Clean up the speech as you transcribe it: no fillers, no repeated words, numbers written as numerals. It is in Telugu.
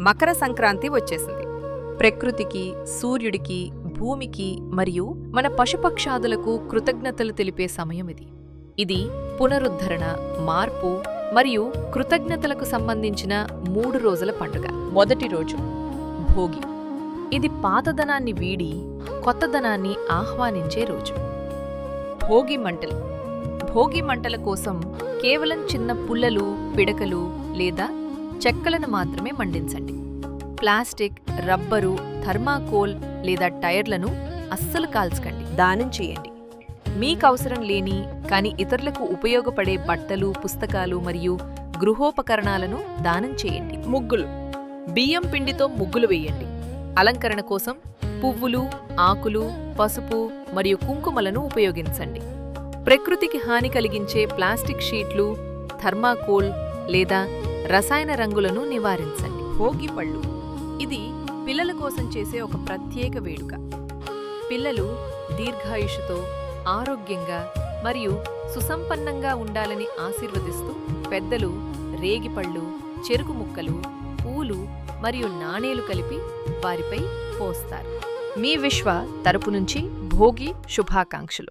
మకర సంక్రాంతి వచ్చేసింది. ప్రకృతికి, సూర్యుడికి, భూమికి మరియు మన పశుపక్షాదులకు కృతజ్ఞతలు తెలిపే సమయం ఇది. ఇది పునరుద్ధరణ, మార్పు మరియు కృతజ్ఞతలకు సంబంధించిన 3 రోజుల పండుగ. మొదటి రోజు భోగి. ఇది పాతదనాన్ని వీడి కొత్తదనాన్ని ఆహ్వానించే రోజు. భోగి మంటలు. భోగి మంటల కోసం కేవలం చిన్న పుల్లలు, పిడకలు లేదా చెక్కలను మాత్రమే మండించండి. ప్లాస్టిక్, రబ్బరు, థర్మాకోల్ లేదా టైర్లను అస్సలు కాల్చకండి. దానం చేయండి. మీకవసరం లేని కానీ ఇతరులకు ఉపయోగపడే బట్టలు, పుస్తకాలు మరియు గృహోపకరణాలను దానం చేయండి. ముగ్గులు. బియ్యం పిండితో ముగ్గులు వేయండి. అలంకరణ కోసం పువ్వులు, ఆకులు, పసుపు మరియు కుంకుమలను ఉపయోగించండి. ప్రకృతికి హాని కలిగించే ప్లాస్టిక్ షీట్లు, థర్మాకోల్ లేదా రసాయన రంగులను నివారించండి. భోగి పళ్ళు. ఇది పిల్లల కోసం చేసే ఒక ప్రత్యేక వేడుక. పిల్లలు దీర్ఘాయుషుతో, ఆరోగ్యంగా మరియు సుసంపన్నంగా ఉండాలని ఆశీర్వదిస్తూ పెద్దలు రేగిపళ్ళు, చెరుకు ముక్కలు, పూలు మరియు నాణేలు కలిపి వారిపై పోస్తారు. మీ విశ్వ తరపు నుంచి భోగి శుభాకాంక్షలు.